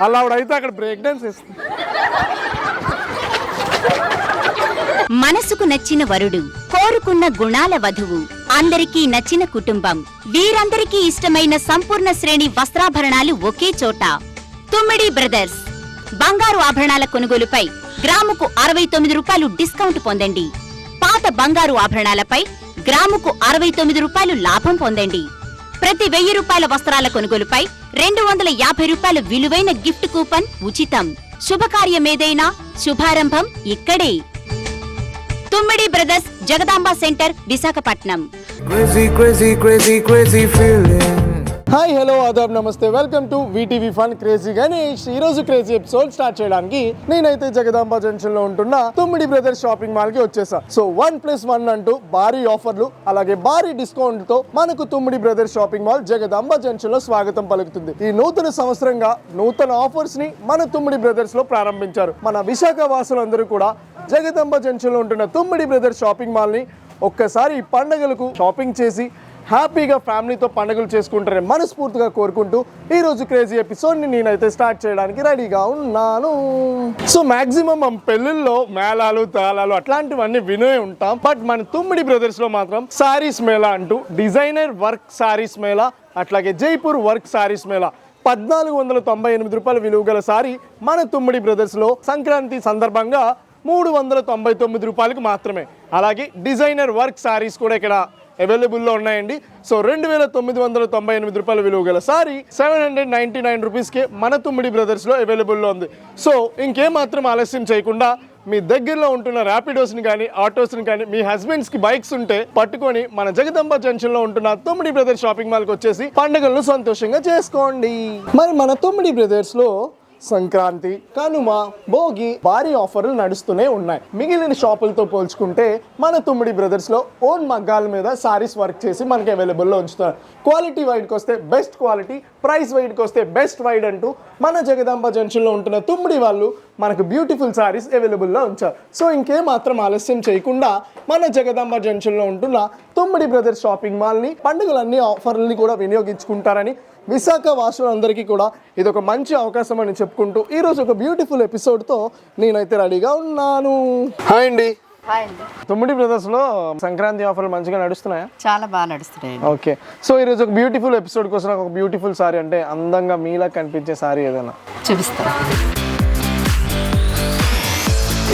అలా ఆవిడైతే అక్కడ break dance వేస్తుంది. మనసుకు నచ్చిన వరుడు, కోరుకున్న గుణాల వధువు, అందరికీ నచ్చిన కుటుంబం, వీరందరికీ ఇష్టమైన సంపూర్ణ శ్రేణి వస్త్రాభరణాలు ఒకే చోట. తుమ్మిడి బ్రదర్స్. బంగారు ఆభరణాల కొనుగోలుపై గ్రాముకు 69 రూపాయలు డిస్కౌంట్ పొందండి. పాత బంగారు ఆభరణాలపై గ్రాముకు 69 రూపాయలు లాభం పొందండి. ప్రతి 1000 రూపాయల వస్త్రాల కొనుగోలుపై 250 రూపాయల విలువైన గిఫ్ట్ కూపన్ ఉచితం. శుభకార్యమేదైనా శుభారంభం ఇక్కడే. Tummidi brothers, Jagadamba centre, Visakhapatnam. Hi, hello, ఆదాబ్, నమస్తే, welcome to VTV fun crazy Ganesh. ఈ రోజు క్రేజీ ఎపిసోడ్ స్టార్ట్ చేయడానికి నేనైతే జగదాంబ జంక్షన్ లో ఉంటున్న తుమ్మిడి బ్రదర్స్ షాపింగ్ మాల్ కి వచ్చేసా. సో 1+1 అంటూ భారీ ఆఫర్లు అలాగే భారీ డిస్కౌంట్ తో మనకు Tummidi brothers shopping mall Jagadamba junction లో స్వాగతం పలుకుతుంది. ఈ నూతన సంవత్సరంగా నూతన ఆఫర్స్ ని మన తుమ్మిడి బ్రదర్స్ లో ప్రారంభించారు. మన విశాఖ వాసులందరూ కూడా జగదాంబ జంక్షన్ లో ఉంటున్న తుమ్మిడి బ్రదర్స్ షాపింగ్ మాల్ ని ఒక్కసారి ఈ పండుగలకు షాపింగ్ చేసి హ్యాపీగా ఫ్యామిలీతో పండుగలు చేసుకుంటారని మనస్ఫూర్తిగా కోరుకుంటూ ఈ రోజు క్రేజీ ఎపిసోడ్ ని నేనైతే స్టార్ట్ చేయడానికి రెడీగా ఉన్నాను. సో మాక్సిమం మనం పెళ్లిల్లో మేళాలు తాళాలు అట్లాంటివన్నీ వినే ఉంటాం. బట్ మన తుమ్మిడి బ్రదర్స్ లో మాత్రం సారీస్ మేళా అంటూ డిజైనర్ వర్క్ సారీస్ మేళా, అట్లాగే జైపూర్ వర్క్ సారీస్ మేళా 1498 రూపాయల విలువ గల సారీ మన తుమ్మిడి బ్రదర్స్ లో సంక్రాంతి సందర్భంగా 399 రూపాయలకు మాత్రమే. అలాగే డిజైనర్ వర్క్ సారీస్ కూడా ఇక్కడ అవైలబుల్లో ఉన్నాయండి. సో 2998 రూపాయల విలువ గల సారీ 799 రూపీస్కే మన తుమ్మిడి బ్రదర్స్లో అవైలబుల్లో ఉంది. సో ఇంకేమాత్రం ఆలస్యం చేయకుండా మీ దగ్గరలో ఉంటున్న ర్యాపిడోస్ని కానీ ఆటోస్ని కానీ మీ హస్బెండ్స్కి బైక్స్ ఉంటే పట్టుకొని మన జగదాంబ జంక్షన్లో ఉంటున్న తుమ్మిడి బ్రదర్స్ షాపింగ్ మాల్కి వచ్చేసి పండుగలను సంతోషంగా చేసుకోండి. మరి మన తుమ్మిడి బ్రదర్స్లో సంక్రాంతి, కనుమ, భోగి భారీ ఆఫర్లు నడుస్తూనే ఉన్నాయి. మిగిలిన షాపులతో పోల్చుకుంటే మన తుమ్మిడి బ్రదర్స్లో ఓన్ మగ్గాల మీద సారీస్ వర్క్ చేసి మనకి అవైలబుల్లో ఉంచుతున్నారు. క్వాలిటీ వైడ్కి వస్తే బెస్ట్ క్వాలిటీ, ప్రైస్ వైడ్కి వస్తే బెస్ట్ వైడ్ అంటూ మన జగదాంబ జంక్షన్లో ఉంటున్న తుమ్మిడి వాళ్ళు మనకు బ్యూటిఫుల్ సారీస్ అవైలబుల్లో ఉంచారు. సో ఇంకేమాత్రం ఆలస్యం చేయకుండా మన జగదాంబ జంక్షన్లో ఉంటున్న తుమ్మిడి బ్రదర్స్ షాపింగ్ మాల్ని పండుగలన్నీ ఆఫర్లని కూడా వినియోగించుకుంటారని విశాఖ వాసులందరికీ కూడా ఇది ఒక మంచి అవకాశం అని చెప్పుకుంటూ ఈరోజు ఒక బ్యూటిఫుల్ ఎపిసోడ్తో నేనైతే రెడీగా ఉన్నాను. హాయ్ అండి. తుమ్మిడి బ్రదర్స్లో సంక్రాంతి ఆఫర్లు మంచిగా నడుస్తున్నాయా? చాలా బాగా నడుస్తున్నాయి. ఓకే, సో ఈరోజు ఒక బ్యూటిఫుల్ ఎపిసోడ్ కోసం ఒక బ్యూటిఫుల్ సారీ, అంటే అందంగా మీలా కనిపించే సారీ ఏదైనా చూపిస్తాను.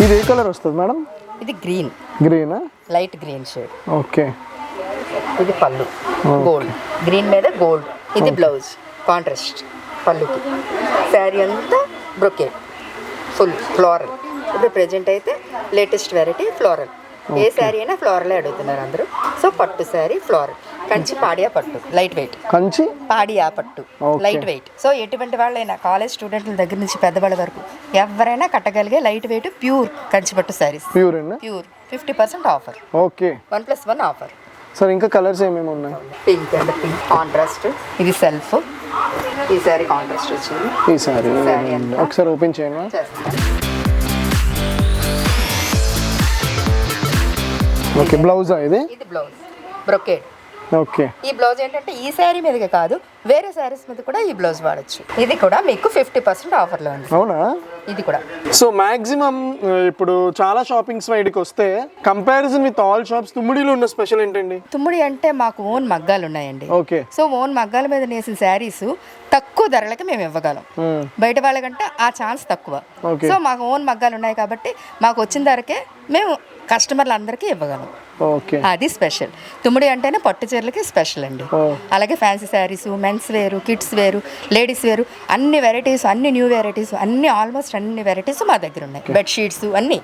ఇది ఏ కలర్ వస్తుంది మేడం? ఇది గ్రీన్. గ్రీనా? Light green shade. ఓకే. ఇది పళ్ళు గోల్డ్, గ్రీన్ మీద గోల్డ్. ఇది బ్లౌజ్ కాంట్రాస్ట్ పళ్ళుకి. శారీ అంతా బ్రొకేట్ ఫుల్ ఫ్లోరల్. ఇప్పుడు ప్రెజెంట్ అయితే లేటెస్ట్ వెరైటీ ఫ్లోరల్. ఏ శారీ అయినా ఫ్లోరలే అడుగుతున్నారు అందరూ. సో పట్టు శారీ ఫ్లోరల్, కంచి పాడియా పట్టు, లైట్ వెయిట్. కంచి పాడియా పట్టు లైట్ వెయిట్. సో ఎటువంటి వాళ్ళైనా కాలేజ్ స్టూడెంట్ల దగ్గర నుంచి పెద్దవాళ్ళ వరకు ఎవరైనా కట్టగలిగే లైట్ వెయిట్ ప్యూర్ కంచి పట్టు saris. Pure 50% offer. Okay, 1+1 offer. Sir ఇంకా కలర్స్ ఏమేమి ఉన్నాయి? Pink and pink contrast. ఇది సెల్ఫ్. ఈ సారీ కాంట్రాస్ట్ వచ్చింది. ఈ సారీ ఒకసారి ఓపెన్ చేయండి. ఓకే, బ్లౌజా ఇది? ఇది బ్లౌజ్ బ్రొకేడ్. ఓకే. ఈ బ్లౌజ్ ఏంటంటే ఈ శారీ మీదకే కాదు వేరే శారీస్ మీద కూడా ఈ బ్లౌజ్ వాడచ్చు. ఇది కూడా మీకు 50% ఆఫర్లో ఉంది. అవునా? ఇది కూడా. సో మాక్సిమం ఇప్పుడు చాలా షాపింగ్స్ వైడ్కి వస్తే కంపారిజన్ విత్ ఆల్ షాప్స్ తుమ్మిడిలో ఉన్న స్పెషల్ ఏంటండి? తుమ్మిడి అంటే మాకు ఓన్ మగ్గాలు ఉన్నాయండి. ఓకే. సో ఓన్ మగ్గాల మీద నేసిన శారీస్ తక్కువ ధరలకి మేము ఇవ్వగలం. బయట వాళ్ళకంటే ఆ ఛాన్స్ తక్కువ. సో మాకు ఓన్ మగ్గాలు ఉన్నాయి కాబట్టి మాకు వచ్చిన ధరకే మేము కస్టమర్లు అందరికీ ఇవ్వగలం. అది స్పెషల్. తుమ్మిడి అంటేనే పట్టు చీరలకి స్పెషల్ అండి. అలాగే ఫ్యాన్సీ శారీస్, మెన్స్ వేరు, కిడ్స్ వేరు, లేడీస్ వేరు, అన్ని వెరైటీస్, అన్ని న్యూ వెరైటీస్, అన్ని ఆల్మోస్ట్ అన్ని వెరైటీస్ మా దగ్గర ఉన్నాయి. బెడ్షీట్స్ అన్ని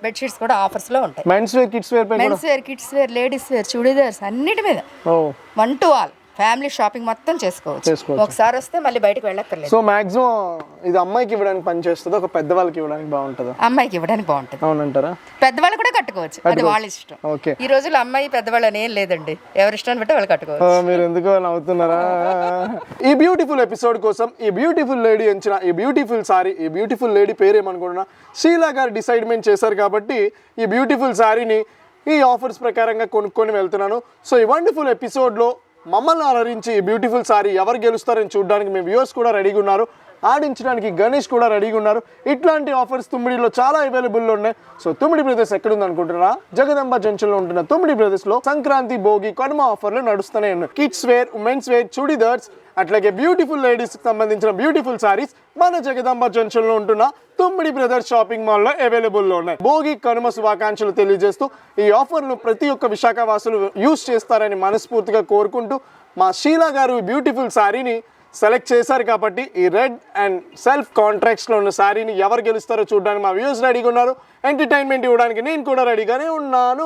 బెడ్షీట్స్ కూడా ఆఫర్స్ లో ఉంటాయి. Mens wear, kids wear, ladies wear, churidars అన్నిటి మీద 1 to all ఫ్యామిలీ షాపింగ్ మొత్తం చేసుకోవచ్చు. ఒకసారి వస్తే మళ్ళీ బయటకు వెళ్ళక్కర్లేదు. సో మాక్సిమం ఇది అమ్మాయికి ఇవ్వడానికి పని చేస్తుంది, ఒక పెద్దవాళ్ళకి ఇవ్వడానికి బాగుంటుంది. అమ్మాయికి ఇవ్వడానికి బాగుంటుంది. అవునంటారా? పెద్దవాళ్ళు కూడా కట్టుకోవచ్చు, అది వాళ్ళ ఇష్టం. ఓకే. ఈ రోజుల్లో అమ్మాయి పెద్దవాళ్ళు అని ఏం లేదండి, ఎవరి ఇష్టాన్ని బట్టి వాళ్ళు కట్టుకోవచ్చు. మీరు ఎందుకో నవ్వుతున్నారా? ఈ బ్యూటిఫుల్ ఎపిసోడ్ కోసం ఈ బ్యూటిఫుల్ లేడీ ఎంచిన ఈ బ్యూటిఫుల్ సారీ, ఈ బ్యూటిఫుల్ లేడీ పేరేమనుకుంటున్నా షీలా గారు డిసైడ్మెంట్ చేశారు కాబట్టి ఈ బ్యూటిఫుల్ సారీని ఈ ఆఫర్స్ ప్రకారంగా కొనుక్కొని వెళ్తున్నాను. సో ఈ వండర్ఫుల్ ఎపిసోడ్లో మమ్మల్ని అలరించి ఈ బ్యూటిఫుల్ సారీ ఎవరు గెలుస్తారని చూడడానికి మీ వ్యూవర్స్ కూడా రెడీగా ఉన్నారు. ఆడించడానికి గణేష్ కూడా రెడీగా ఉన్నారు. ఇట్లాంటి ఆఫర్స్ తుమ్మిడిలో చాలా అవైలబుల్లో ఉన్నాయి. సో తుమ్మిడి బ్రదర్స్ ఎక్కడుంది అనుకుంటున్నారా? జగదంబ జంక్షన్ లో ఉంటున్న తుమ్మిడి బ్రదర్స్ లో సంక్రాంతి భోగి కనుమ ఆఫర్లు నడుస్తూనే ఉన్నాయి. Kids wear, womens wear, churidars, అట్లాగే బ్యూటిఫుల్ లేడీస్ కి సంబంధించిన బ్యూటిఫుల్ సారీస్ మన జగదంబ జంక్షన్ లో ఉంటున్న తుమ్మిడి బ్రదర్స్ షాపింగ్ మాల్ లో అవైలబుల్ లో ఉన్నాయి. భోగి కనుమ శుభాకాంక్షలు తెలియజేస్తూ ఈ ఆఫర్ను ప్రతి ఒక్క విశాఖ వాసులు యూజ్ చేస్తారని మనస్ఫూర్తిగా కోరుకుంటూ మా షీలా గారు బ్యూటిఫుల్ సారీని సెలెక్ట్ చేశారు కాబట్టి ఈ రెడ్ అండ్ సెల్ఫ్ కాంట్రాక్ట్స్ లో ఉన్న సారీని ఎవరు గెలుస్తారో చూడడానికి మా వ్యూస్ రెడీగా ఉన్నారు. ఎంటర్టైన్మెంట్ ఇవ్వడానికి నేను కూడా రెడీగానే ఉన్నాను.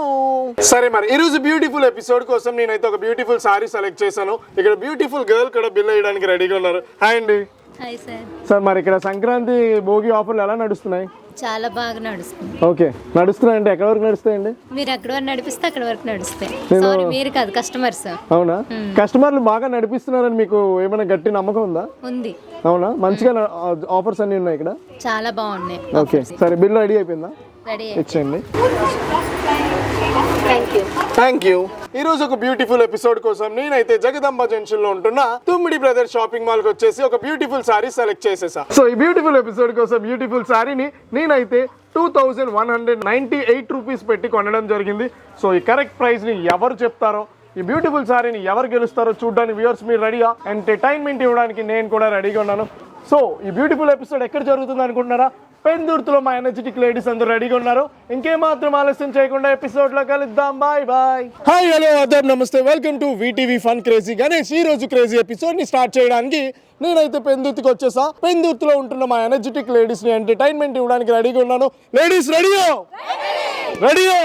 సరే మరి ఈ రోజు బ్యూటిఫుల్ ఎపిసోడ్ కోసం నేనైతే ఒక బ్యూటిఫుల్ సారీ సెలెక్ట్ చేశాను. ఇక్కడ బ్యూటిఫుల్ గర్ల్ కూడా బిల్ వేయడానికి రెడీగా ఉన్నారు. హాయ్ అండి. Hi sir. సార్ మరి ఇక్కడ సంక్రాంతి భోగి ఆఫర్లు ఎలా నడుస్తున్నాయి? చాలా బాగా నడుస్తుంది. ఓకే, నడుస్తున్నాయంటే ఎక్కడ వరకు నడుస్తాయండి? మీరు ఎక్కడ వరకు నడిపిస్తే అక్కడ వరకు నడుస్తాయి. సారీ, మీరు కాదు, కస్టమర్స్. అవునా? కస్టమర్లు బాగా నడిపిస్తున్నారని మీకు ఏమైనా గట్టి నమ్మకం ఉందా? ఉంది. అవునా? మంచిగా ఆఫర్స్ అన్ని ఉన్నాయి ఇక్కడ. చాలా బాగున్నాయి. ఓకే, సరే బిల్ రెడీ అయిపోయిందా? రెడీ. ఇచ్చేయండి. Thank you. ఈ రోజు ఒక బ్యూటిఫుల్ ఎపిసోడ్ కోసం నేనైతే జగదంబ జంక్షన్ లో ఉంటున్న తుమ్మిడి బ్రదర్స్ షాపింగ్ మాల్ కి వచ్చేసి ఒక బ్యూటిఫుల్ సారీ సెలెక్ట్ చేసేసా. సో ఈ బ్యూటిఫుల్ ఎపిసోడ్ కోసం బ్యూటిఫుల్ సారీని నేనైతే 2198 రూపీస్ పెట్టి కొనడం జరిగింది. సో ఈ కరెక్ట్ ప్రైస్ ని ఎవరు చెప్తారో, ఈ బ్యూటిఫుల్ సారీని ఎవరు గెలుస్తారో చూడడానికి వ్యూవర్స్ మీరు రెడీగా, ఎంటర్టైన్మెంట్ ఇవ్వడానికి నేను కూడా రెడీగా ఉన్నాను. సో ఈ బ్యూటిఫుల్ ఎపిసోడ్ ఎక్కడ జరుగుతుంది అనుకుంటున్నారా? పెందుర్తిలో మా ఎనర్జెటిక్ లేడీస్ అందరూ రెడీగా ఉన్నారు. ఇంకేమాత్రం ఆలస్యం చేయకుండా ఎపిసోడ్ లో కలుద్దాం. Bye bye. హాయ్, హలో, ఆదాబ్, నమస్తే. Welcome to VTV fun crazy Ganesh. ఈ రోజు క్రేజీ ఎపిసోడ్ ని స్టార్ట్ చేయడానికి నేనైతే పెందుర్తికి వచ్చేసా. పెందుర్తిలో ఉంటున్న మా ఎనర్జెటిక్ లేడీస్ ని ఎంటర్టైన్మెంట్ ఇవ్వడానికి రెడీగా ఉన్నాను. లేడీస్ రెడీయో? రెడీయో?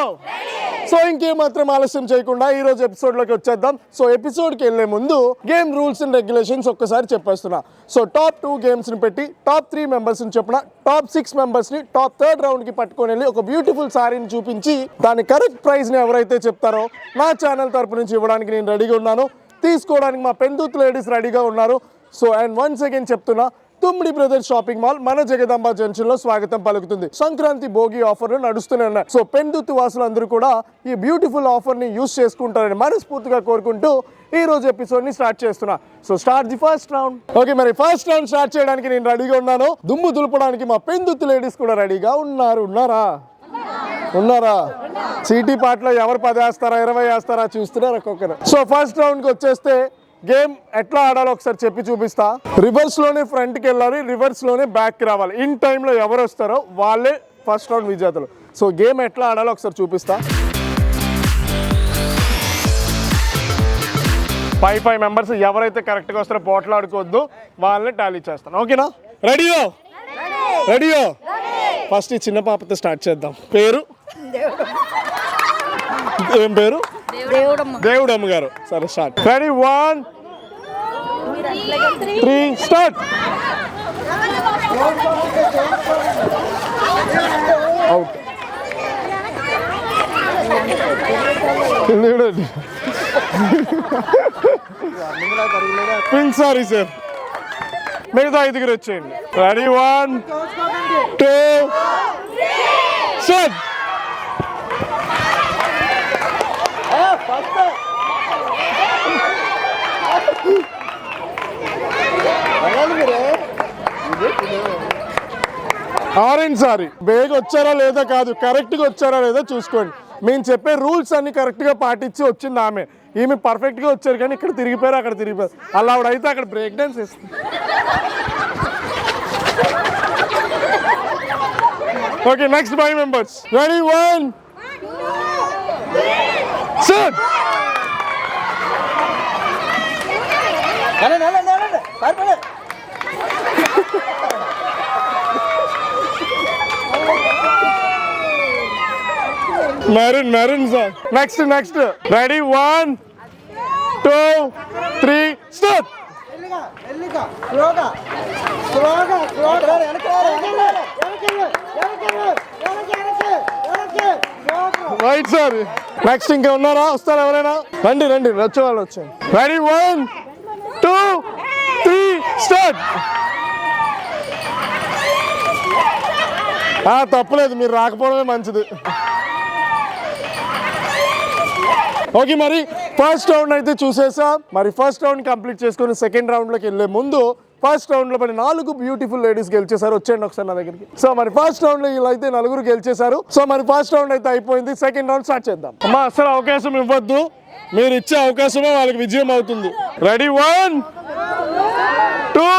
సో ఇంకేమాత్రం ఆలస్యం చేయకుండా ఈ రోజు ఎపిసోడ్ లోకి వచ్చేద్దాం. సో ఎపిసోడ్ కి వెళ్లే ముందు గేమ్ రూల్స్ అండ్ రెగ్యులేషన్స్ ఒక్కసారి చెప్పేస్తున్నా. సో టాప్ 2 గేమ్స్ ని పెట్టి టాప్ 3 మెంబర్స్ ని చెప్పిన టాప్ 6 మెంబర్స్ ని టాప్ 3rd రౌండ్ కి పట్టుకొని వెళ్ళి ఒక బ్యూటిఫుల్ సారీని చూపించి దాని కరెక్ట్ ప్రైస్ ని ఎవరైతే చెప్తారో నా ఛానల్ తరపు నుంచి ఇవ్వడానికి నేను రెడీగా ఉన్నాను. తీసుకోవడానికి మా పెందుర్తి లేడీస్ రెడీగా ఉన్నారు. సో అండ్ వన్స్ అగైన్ చెప్తున్నా, తుమ్మిడి బ్రదర్స్ షాపింగ్ మాల్ మన జగదాంబ జంక్షన్ లో స్వాగతం పలుకుతుంది. సంక్రాంతి భోగి ఆఫర్లు నడుస్తూనే ఉన్నాయి. సో పెందుర్తి వాసులందరూ కూడా ఈ బ్యూటిఫుల్ ఆఫర్ ని యూస్ చేసుకుంటారని మనస్ఫూర్తిగా కోరుకుంటూ ఈ రోజు ఎపిసోడ్ ని స్టార్ట్ చేస్తున్నా. So start the first round. Okay, మరి ఫస్ట్ రౌండ్ స్టార్ట్ చేయడానికి నేను రెడీగా ఉన్నాను. దుమ్ము దులపడానికి మా పెందుర్తి లేడీస్ కూడా రెడీగా ఉన్నారు. ఉన్నారా? చీటీ పాటలో ఎవరు 10 వేస్తారా 20 వేస్తారా చూస్తున్నారు ఒక్కొక్కరు. సో ఫస్ట్ రౌండ్ కి వచ్చేస్తే గేమ్ ఎట్లా ఆడాలో ఒకసారి చెప్పి చూపిస్తా. రివర్స్ లోనే ఫ్రంట్ కి వెళ్ళాలి, రివర్స్ లోనే బ్యాక్ కి రావాలి. ఇన్ టైమ్ లో ఎవరు వస్తారో వాళ్ళే ఫస్ట్ రౌండ్ విజేతలు. సో గేమ్ ఎట్లా ఆడాలో ఒకసారి చూపిస్తా. 5 మెంబర్స్ ఎవరైతే కరెక్ట్ గా వస్తారో పోట్లాడుకోవద్దు, వాళ్ళని టాలీ చేస్తాను. ఓకేనా? రెడీయో? ఫస్ట్ ఈ చిన్న పాపతో స్టార్ట్ చేద్దాం. పేరు ఏం పేరు? దేవుడమ్మ గారు. సరే start. Ready 1 3 start. Out. Pink sorry sir. మిగతా 5 వచ్చేయండి. Ready 1 2 start. Orange sorry. Baig వచ్చారా లేదా కాదు, కరెక్ట్గా వచ్చారా లేదా చూసుకోండి. మేము చెప్పే రూల్స్ అన్ని కరెక్ట్గా పాటించి వచ్చింది ఆమె. ఈమె పర్ఫెక్ట్గా వచ్చారు కానీ ఇక్కడ తిరిగిపోయారు, అక్కడ తిరిగిపోయారు. అలా ఆవిడైతే అక్కడ బ్రేక్ డాన్స్ వేస్తుంది. Okay, next 5 members. Ready 1 start. Maroon sir. Next ready 1 2 3 start. Right sir. Next ఇంకా ఉన్నారా? వస్తారా ఎవరైనా? రండి వచ్చే వాళ్ళు వచ్చాను. Ready 1 2 3 start. తప్పలేదు, మీరు రాకపోవడమే మంచిది. ఓకే, మరి ఫస్ట్ రౌండ్ అయితే చూసేసా. మరి ఫస్ట్ రౌండ్ కంప్లీట్ చేసుకుని సెకండ్ రౌండ్లోకి వెళ్ళే ముందు ఫస్ట్ రౌండ్ లో మరి 4 బ్యూటిఫుల్ లేడీస్ గెలిచేశారు. వచ్చేయండి ఒకసారి నా దగ్గరికి. సో మరి ఫస్ట్ రౌండ్ లో వీళ్ళు అయితే 4 గెలిచేశారు. సో మరి ఫస్ట్ రౌండ్ అయితే అయిపోయింది. సెకండ్ రౌండ్ స్టార్ట్ చేద్దాం. అమ్మా అసలు అవకాశం ఇవ్వద్దు, మీరు ఇచ్చే అవకాశమే వాళ్ళకి విజయం అవుతుంది. Ready 1 2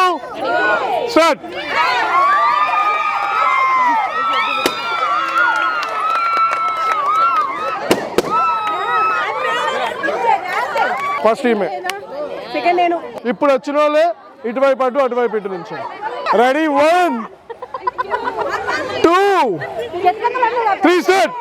start. ఫస్ట్ ఈమె, ఇప్పుడు వచ్చిన వాళ్ళే ఇటువైపు అటు అటువైపు ఇటు నుంచి. Ready 1 2 3 start.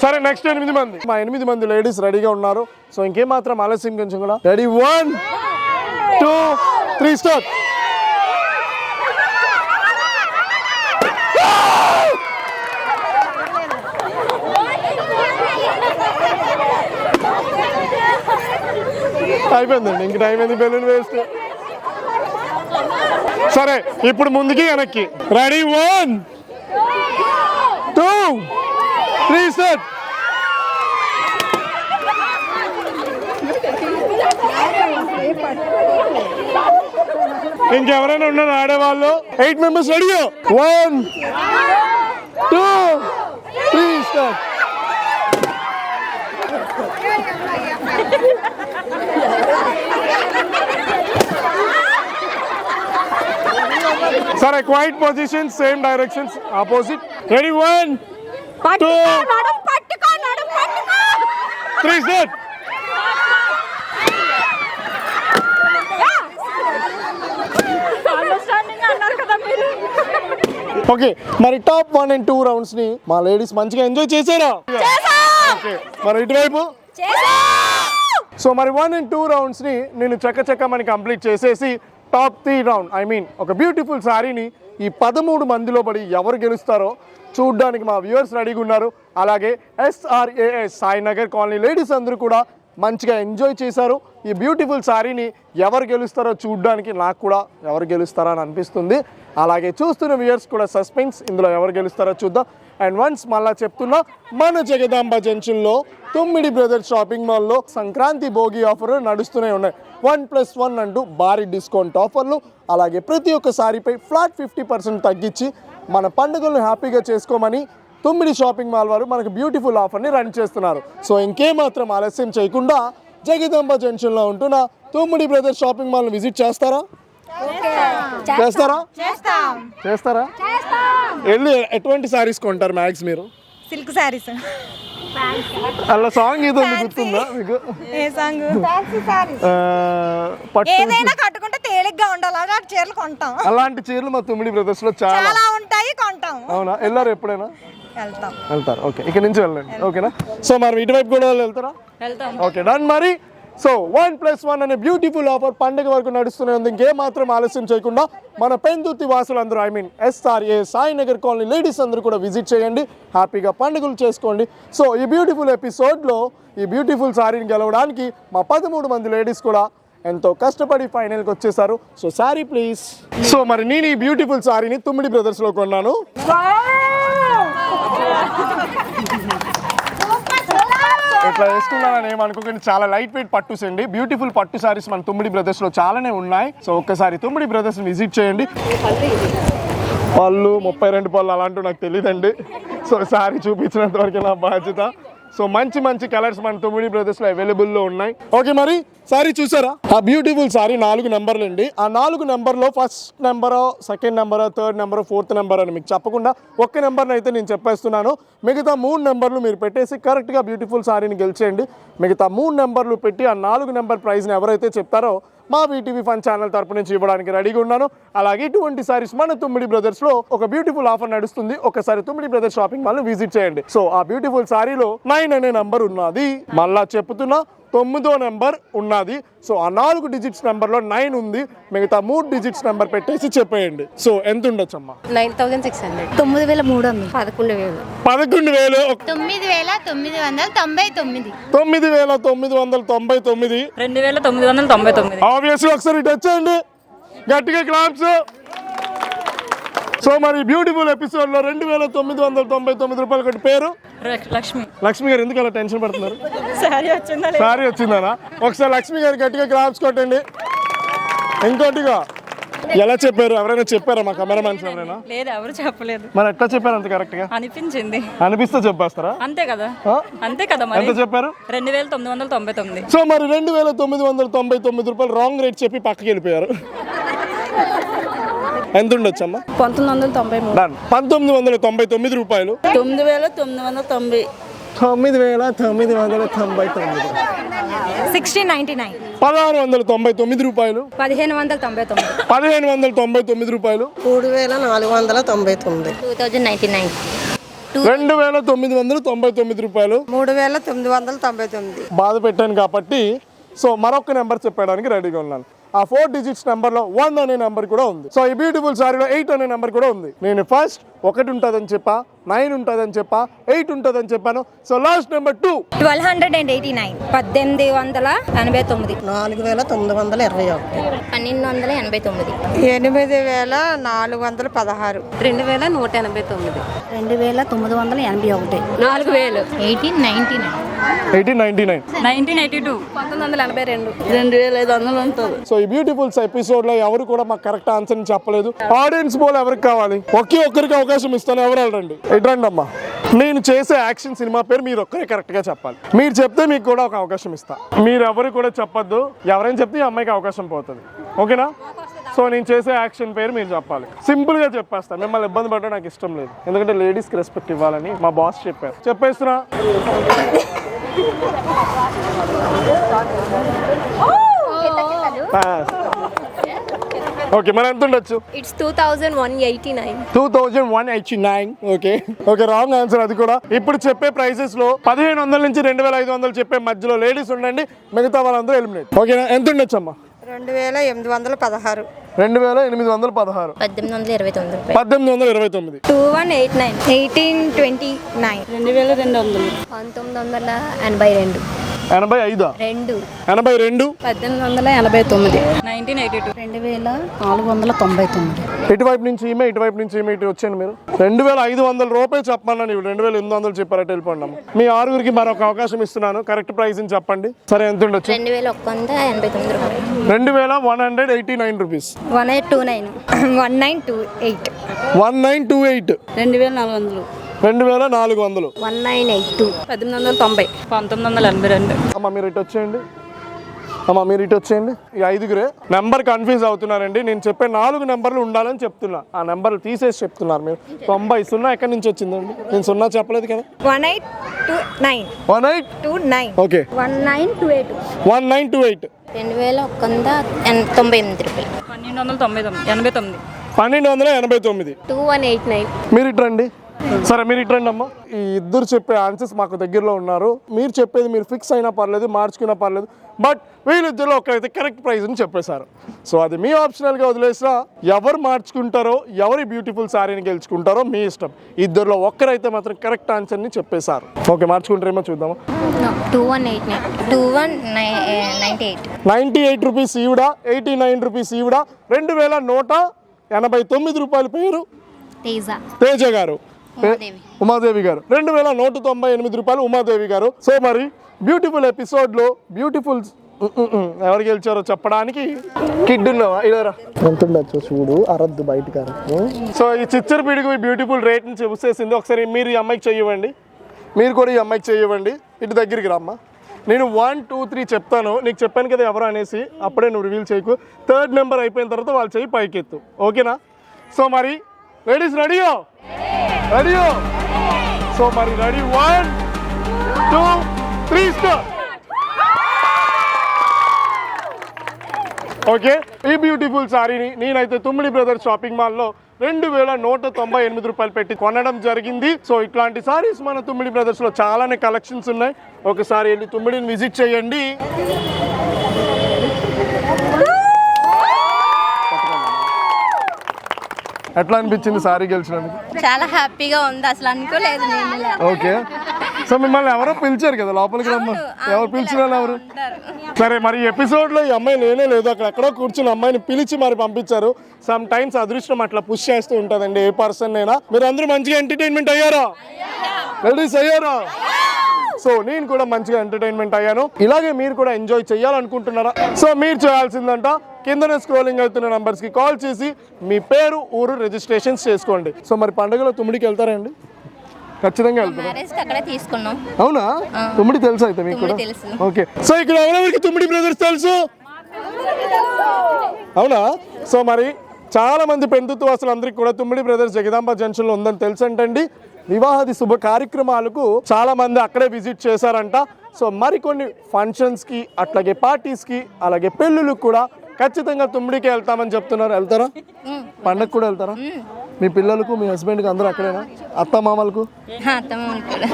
సరే నెక్స్ట్ 8 మంది, మా 8 మంది లేడీస్ రెడీగా ఉన్నారు. సో ఇంకేం మాత్రం ఆలస్యం కొంచెం కూడా. Ready 1 2 3 start. అయిపోయిందండి, ఇంక టైం ఏంది, బెలూన్ వేస్ట్. సరే ఇప్పుడు ముందుకి వెనక్కి. Ready 1 2 3 start. ఇంకెవరైనా ఉన్నారు ఆడేవాళ్ళు? 8 మెంబర్స్ రెడీగా. 1 2 3 స్టార్ట్. సరే quiet position, same directions, opposite. Ready 1 2 3 start. Okay మరి టాప్ 1 and 2 రౌండ్స్ ని మా లేడీస్ మంచిగా ఎంజాయ్ చేశారా? ఓకే మరి ఇటువైపు. సో మరి 1 and 2 రౌండ్స్ ని నేను చక్క మనకి కంప్లీట్ చేసేసి టాప్ 3 రౌండ్ ఐ మీన్ ఒక బ్యూటిఫుల్ శారీని ఈ 13 మందిలో పడి ఎవరు గెలుస్తారో చూడ్డానికి మా వ్యూవర్స్ రెడీగా ఉన్నారు. అలాగే SRAS సాయినగర్ కాలనీ లేడీస్ అందరూ కూడా మంచిగా ఎంజాయ్ చేశారు. ఈ బ్యూటిఫుల్ శారీని ఎవరు గెలుస్తారో చూడ్డానికి నాకు కూడా ఎవరు గెలుస్తారో అని అనిపిస్తుంది. అలాగే చూస్తున్న వ్యూవర్స్ కూడా సస్పెన్స్, ఇందులో ఎవరు గెలుస్తారో చూద్దాం. అండ్ వన్స్ మళ్ళీ చెప్తున్నా, మన జగదాంబ జంక్షన్లో తుమ్మిడి బ్రదర్స్ షాపింగ్ మాల్లో సంక్రాంతి భోగి ఆఫర్ నడుస్తూనే ఉన్నాయి. 1+1 అంటూ భారీ డిస్కౌంట్ ఆఫర్లు, అలాగే ప్రతి ఒక్క సారీపై ఫ్లాట్ 50% తగ్గించి మన పండుగలను హ్యాపీగా చేసుకోమని తుమ్మిడి షాపింగ్ మాల్ వారు మనకు బ్యూటిఫుల్ ఆఫర్ని రన్ చేస్తున్నారు. సో ఇంకేమాత్రం ఆలస్యం చేయకుండా జగదాంబ జంక్షన్లో ఉంటున్న తుమ్మిడి బ్రదర్స్ షాపింగ్ మాల్ని విజిట్ చేస్తారా? చేస్తారా? వెళ్ళి ఎటువంటి సారీస్ కొంటారు మ్యాక్స్ మీరు? సిల్క్ సారీస్. అలా సాంగ్ ఏదో గుర్తుందా మీకు? ఏ సాంగ్? ఏదైనా కట్టుకుంటే తేలిగ్గా ఉండాలి చీరలు కొంటాం. అలాంటి చీరలు మా తుమ్మిడి బ్రదర్స్ లో చాలా ఉంటాయి, కొంటాం. అవునా? వెళ్ళారు ఎప్పుడైనా? వెళ్తారు. ఓకే, ఇక్కడ నుంచి వెళ్ళండి. ఓకేనా? సో మరి ఇటువైపు కూడా వెళ్తారా? Okay done. మరి సో 1+1 అనే బ్యూటిఫుల్ ఆఫర్ పండుగ వరకు నడుస్తూనే ఉంది. ఇంకేం మాత్రం ఆలస్యం చేయకుండా మన పెందుర్తి వాసులందరూ I mean SRAS Sainagar colony ladies అందరూ కూడా విజిట్ చేయండి, హ్యాపీగా పండుగలు చేసుకోండి. సో ఈ బ్యూటిఫుల్ ఎపిసోడ్లో ఈ బ్యూటిఫుల్ సారీని గెలవడానికి మా 13 మంది లేడీస్ కూడా ఎంతో కష్టపడి ఫైనల్కి వచ్చేసారు. So sorry please. సో మరి నేను ఈ బ్యూటిఫుల్ సారీని తుమ్మిడి బ్రదర్స్లో కొన్నాను. ఇట్లా వేసుకున్నానని ఏమనుకోకండి, చాలా లైట్ వెయిట్ పట్టుస్ అండి. బ్యూటిఫుల్ పట్టు సారీస్ మన తుమ్మిడి బ్రదర్స్లో చాలానే ఉన్నాయి. సో ఒక్కసారి తుమ్మిడి బ్రదర్స్ని విజిట్ చేయండి. పళ్ళు 32 పళ్ళు అలాంటివి నాకు తెలియదండి. సో సారీ చూపించినంత వరకు నా బాధ్యత. సో మంచి కలర్స్ మన తుమ్మిడి బ్రదర్స్లో అవైలబుల్లో ఉన్నాయి. ఓకే మరి సారీ చూసారా? ఆ బ్యూటిఫుల్ సారీ 4 నెంబర్లు అండి. ఆ 4 నెంబర్లో ఫస్ట్ నెంబరో, సెకండ్ నెంబరో, థర్డ్ నెంబరో, ఫోర్త్ నెంబర్ అని మీకు చెప్పకుండా ఒక్క నెంబర్ని అయితే నేను చెప్పేస్తున్నాను. మిగతా 3 నెంబర్లు మీరు పెట్టేసి కరెక్ట్గా బ్యూటిఫుల్ సారీని గెలిచేయండి. మిగతా 3 నెంబర్లు పెట్టి ఆ 4 నెంబర్ ప్రైజ్ని ఎవరైతే చెప్తారో మా వీటీవీ ఫన్ ఛానల్ తరపు నుంచి ఇవ్వడానికి రెడీగా ఉన్నాను. అలాగే ఇటువంటి సారీస్ మన తుమ్మిడి బ్రదర్స్లో ఒక బ్యూటిఫుల్ ఆఫర్ నడుస్తుంది. ఒకసారి తుమ్మిడి బ్రదర్స్ షాపింగ్ మాల్ విజిట్ చేయండి. సో ఆ బ్యూటిఫుల్ సారీలో 9 అనే నంబర్ ఉన్నది. మళ్ళా చెప్తున్నా, 9వ నెంబర్ ఉన్నది. సో ఆ 4 డిజిట్స్ నెంబర్లో 9 ఉంది, మిగతా 3 డిజిట్స్ నెంబర్ పెట్టేసి చెప్పేయండి. సో ఎంత ఉండొచ్చు అమ్మా? 9,600. 9,300. 11,000. 11,000. 9,999. 9,999. 2,999. ఆబ్వియస్లీ ఒకసారి ఇటు వచ్చేయండి, గట్టిగా క్లాప్స్. సో మరి బ్యూటిఫుల్ ఎపిసోడ్లో 2,999 రూపాయలు ఒకటి పేరు లక్ష్మి. లక్ష్మి గారు ఎందుకు అలా టెన్షన్ పడుతున్నారు? సారీ వచ్చిందనా? ఒకసారి లక్ష్మి గారు గట్టిగా క్లాప్స్ కొట్టండి. ఇంకోటిగా ఎలా చెప్పారు? ఎవరైనా చెప్పారా? మా కెమెరామెన్స్ ఎవరైనా? లేదు, ఎవరు చెప్పలేదు. మరి ఎట్లా చెప్పారు అంత కరెక్ట్ గా? అనిపించింది. అనిపిస్తే చెప్పేస్తారా? అంతే కదా, ఆ? అంతే కదా. మరి ఎంత చెప్పారు? 2,999. సో మరి 2,999 రూపాయలు రాంగ్ రేట్ చెప్పి పక్కకి వెళ్ళిపోయారు. ఎంత ఉండొచ్చమ్మా? 1,993. డన్. 1,999 రూపాయలు. 9,990. 9,999. 1699. 1,699 రూపాయలు. 1,599. 1,599 రూపాయలు. 3,499. 2,099. 2,999 రూపాయలు. 3,999. బాధ పెట్టాను కాబట్టి సో మరొక నెంబర్ చెప్పడానికి రెడీగా ఉన్నాను. ఆ 4 డిజిట్స్ నెంబర్లో 1 అనే నెంబర్ కూడా ఉంది. సో ఈ బ్యూటిఫుల్ సారీలో 8 అనే నెంబర్ కూడా ఉంది. నేను ఫస్ట్ 1 ఉంటుందని చెప్పా, 9 ఉంటుందని చెప్పా, 8 ఉంటుందని చెప్పాను. So last number 2. 1,289. 1,889. 4,921. 1,289. 8,416. 2,189. 2,981. 4,000. 1,899. 1899. 1982. 1,982. 2,500 ఉంటుంది. సో ఈ బ్యూటిఫుల్స్ ఎపిసోడ్ లో ఎవరు కూడా మాకు కరెక్ట్ ఆన్సర్ చెప్పలేదు. ఆడియన్స్ పోల్ ఎవరికి కావాలి? ఒకే ఒక్కరికి అవకాశం ఇస్తాను. ఎవరు వెళ్ళండి, ఇట్రండి అమ్మా. నేను చేసే యాక్షన్ సినిమా పేరు మీరు ఒక్కరే కరెక్ట్ గా చెప్పాలి. మీరు చెప్తే మీకు కూడా ఒక అవకాశం ఇస్తా. మీరు ఎవరు కూడా చెప్పొద్దు. ఎవరైనా చెప్తే ఈ అమ్మాయికి అవకాశం పోతుంది. ఓకేనా? సో నేను చేసే యాక్షన్ పేరు మీరు చెప్పాలి. సింపుల్ గా చెప్పేస్తాను. మిమ్మల్ని ఇబ్బంది పడడం నాకు ఇష్టం లేదు, ఎందుకంటే లేడీస్కి రెస్పెక్ట్ ఇవ్వాలని మా బాస్ చెప్పారు. చెప్పేస్తున్నా. ఓకే, మరి ఎంత ఉండొచ్చు? It's 2,189. 2,189. Okay okay, wrong answer అది కూడా. ఇప్పుడు చెప్పే ప్రైసెస్ లో 1,500 నుంచి 2,500 చెప్పే మధ్యలో లేడీస్ ఉండండి, మిగతా వాళ్ళందరూ ఎలిమినేట్. ఓకేనా? ఎంత ఉండొచ్చు అమ్మా? 2,816. 2,816. 1,829. 1,829. 2,189. 1,829. 2,200. 1,982. 85. 2. 82. 1,889. 1982. 2,499. ఇటువైపు నుంచి ఈమె, ఇటువైపు నుంచి ఈమె, ఇటు వచ్చాను మీరు. 2,500 రూపాయలు చెప్పమన్నాను. 2,800 చెప్పారట. వెళ్ళిపోండి. మీ 6గురికి మరొక అవకాశం ఇస్తున్నాను. కరెక్ట్ ప్రైస్ చెప్పండి. సరే, ఎంత ఉండొచ్చు? 2,189 రూపాయలు. 2,189 రూపీస్. 1,829. 1,928. 1,928. 2,400. 2,400. 1,982. 1,890. 1,982. అమ్మ మీరు ఇటు వచ్చేయండి. అమ్మా మీరు ఇటు వచ్చేయండి. ఈ 5గురే నెంబర్ కన్ఫ్యూజ్ అవుతున్నారండి. నేను చెప్పే 4 నెంబర్లు ఉండాలని చెప్తున్నా. ఆ నెంబర్లు తీసేసి చెప్తున్నారు మీరు. 90 సున్నా ఎక్కడి నుంచి వచ్చిందండి? నేను సున్నా చెప్పలేదు కదా. 1,829. 1,829. ఓకే. 1,928. 1,928. 2,198 రూపాయలు. 1,299. 1,289. 2,189. మీరు ఇటు రండి. సరే, మీరు ఇటు రండి అమ్మా. ఈ ఇద్దరు చెప్పే ఆన్సర్స్ మాకు దగ్గరలో ఉన్నారు. మీరు చెప్పేది మీరు ఫిక్స్ అయినా పర్లేదు, మార్చుకున్నా పర్లేదు. బట్ వీళ్ళిద్దరిలో ఒకరైతే కరెక్ట్ ప్రైస్ అని చెప్పేశారు. సో అది మీ ఆప్షనల్గా వదిలేసినా ఎవరు మార్చుకుంటారో, ఎవరి బ్యూటిఫుల్ శారీని గెలుచుకుంటారో మీ ఇష్టం. ఇద్దరిలో ఒక్కరైతే మాత్రం కరెక్ట్ ఆన్సర్ని చెప్పేశారు. ఓకే, మార్చుకుంటారేమో చూద్దామా. 2,189. 2,198. 98 రూపీస్ ఈవిడ, 89 రూపీస్ ఈవిడ. 2,189 రూపాయల పేరు తేజ గారు, ఉమాదేవి గారు. 2,198 రూపాయలు ఉమాదేవి గారు. సో మరి బ్యూటిఫుల్ ఎపిసోడ్లో బ్యూటిఫుల్ ఎవరు గెలిచారో చెప్పడానికి కిడ్ ఉన్నావా? ఇలా ఎంత ఉండొచ్చు చూడు, అరద్దు బయటకు. సో ఈ చిచ్చర్ పీడికి బ్యూటిఫుల్ రేట్ని చూసేసింది. ఒకసారి మీరు ఈ అమ్మాయికి చెయ్యవండి, మీరు కూడా ఈ అమ్మాయికి చెయ్యవండి. ఇటు దగ్గరికి రామ్మా. నేను 1, 2, 3 చెప్తాను. నీకు చెప్పాను కదా ఎవరు అనేసి, అప్పుడే నువ్వు రివీల్ చేయకు. 3rd నెంబర్ అయిపోయిన తర్వాత వాళ్ళు చెయ్యి పైకెత్తు. ఓకేనా? సో మరి లేడీస్ రెడీయో? రెడీయో? సో మరి రెడీ? 1, 2, 3 స్టార్ట్. ఓకే, ఈ బ్యూటిఫుల్ సారీని నేనైతే తుమ్మిడి బ్రదర్స్ షాపింగ్ మాల్లో 2198 పెట్టి కొనడం జరిగింది. సో ఇట్లాంటి సారీస్ మన తుమ్మిడి బ్రదర్స్ లో చాలానే కలెక్షన్స్ ఉన్నాయి. ఒకసారి వెళ్ళి తుమ్మిడిని విజిట్ చేయండి. ఎట్లా అనిపించింది సారీ గెలిచినందుకు? చాలా హ్యాపీగా ఉంది, అసలు అనుకోలేదు నేను ఇలా. ఓకే, సో మిమ్మల్ని ఎవరో పిలిచారు కదా లోపలికి రమ్మ, ఎవరు పిలిచిన ఎవరు? సరే, మరి ఎపిసోడ్ లో ఈ అమ్మాయి లేనే లేదు, అక్కడ ఎక్కడో కూర్చుని అమ్మాయిని పిలిచి మరి పంపించారు. సమ్ టైమ్స్ అదృష్టం అట్లా పుష్ చేస్తూ ఉంటుందండి ఏ పర్సన్ అయినా. మీరు అందరూ మంచిగా ఎంటర్టైన్మెంట్ అయ్యారా? లేడీస్ అయ్యారా? సో నేను కూడా మంచిగా ఎంటర్టైన్మెంట్ అయ్యాను. ఇలాగే మీరు కూడా ఎంజాయ్ చేయాలనుకుంటున్నారా? సో మీరు చేయాల్సిందంట కిందనే స్క్రోలింగ్ అవుతున్న నంబర్స్కి కాల్ చేసి మీ పేరు ఊరు రిజిస్ట్రేషన్స్ చేసుకోండి. సో మరి పండుగలో తుమ్మిడికి వెళ్తారండి? ఖచ్చితంగా వెళ్తారు. అక్కడే తీసుకున్నాం. అవునా? తుమ్మిడి తెలుసా అయితే మీకు కూడా? తెలుసు. ఓకే, సో ఇక్కడ ఎవరెవరికి తుమ్మిడి బ్రదర్స్ తెలుసు? అవునా? సో మరి చాలా మంది పెందుతు అందరికి కూడా తుమ్మిడి బ్రదర్స్ జగదాంబ జంక్షన్ లో ఉందని తెలుసు అంటండి. వివాహాది శుభ కార్యక్రమాలకు చాలా మంది అక్కడే విజిట్ చేశారంట. సో మరికొన్ని ఫంక్షన్స్కి, అట్లాగే పార్టీస్కి, అలాగే పెళ్ళిళ్ళకి కూడా ఖచ్చితంగా తుమ్మిడికి వెళ్తామని చెప్తున్నారు. వెళ్తారా? పండగ కూడా వెళ్తారా? మీ పిల్లలకు, మీ హస్బెండ్కి అందరూ అక్కడేనా? అత్త మామలకు?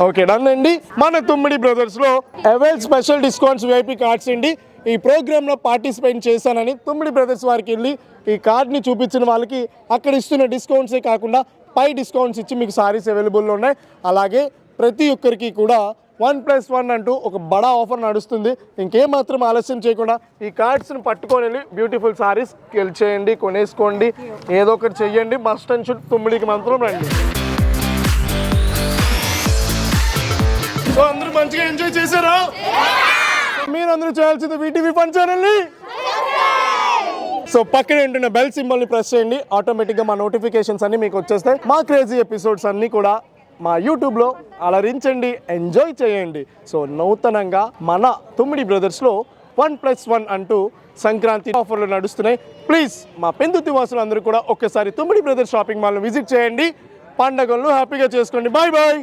ఓకే, డన్ అండి. మన తుమ్మిడి బ్రదర్స్ లో avail special discounts VIP cards అండి. ఈ ప్రోగ్రామ్ లో పార్టిసిపేట్ చేశానని తుమ్మిడి బ్రదర్స్ వారికి వెళ్ళి ఈ కార్డ్ని చూపించిన వాళ్ళకి అక్కడ ఇస్తున్న డిస్కౌంట్సే కాకుండా పై డిస్కౌంట్స్ ఇచ్చి మీకు సారీస్ అవైలబుల్లో ఉన్నాయి. అలాగే ప్రతి ఒక్కరికి కూడా 1+1 అంటూ ఒక బడా ఆఫర్ నడుస్తుంది. ఇంకేమాత్రం ఆలస్యం చేయకుండా ఈ కార్డ్స్ని పట్టుకొని వెళ్ళి బ్యూటిఫుల్ సారీస్ గెలిచేయండి, కొనేసుకోండి, ఏదో ఒకటి చెయ్యండి. మస్ట్ అండ్ షుడ్ తుమ్మిడికి మాత్రం రండి. సో అందరూ మంచిగా ఎంజాయ్ చేశారా? మీరందరూ చేయాల్సింది VTV ఫన్ ఛానల్ని సో పక్కనే ఉంటున్న బెల్ సింబల్ని ప్రెస్ చేయండి. ఆటోమేటిక్గా మా నోటిఫికేషన్స్ అన్నీ మీకు వచ్చేస్తాయి. మా క్రేజీ ఎపిసోడ్స్ అన్నీ కూడా మా యూట్యూబ్లో అలరించండి, ఎంజాయ్ చేయండి. సో నూతనంగా మన తుమ్మిడి బ్రదర్స్లో 1+1 అంటూ సంక్రాంతి ఆఫర్లు నడుస్తున్నాయి. ప్లీజ్ మా పెందుతి వాసులు అందరూ కూడా ఒక్కసారి తుమ్మిడి బ్రదర్స్ షాపింగ్ మాల్ని విజిట్ చేయండి. పండగలను హ్యాపీగా చేసుకోండి. Bye bye.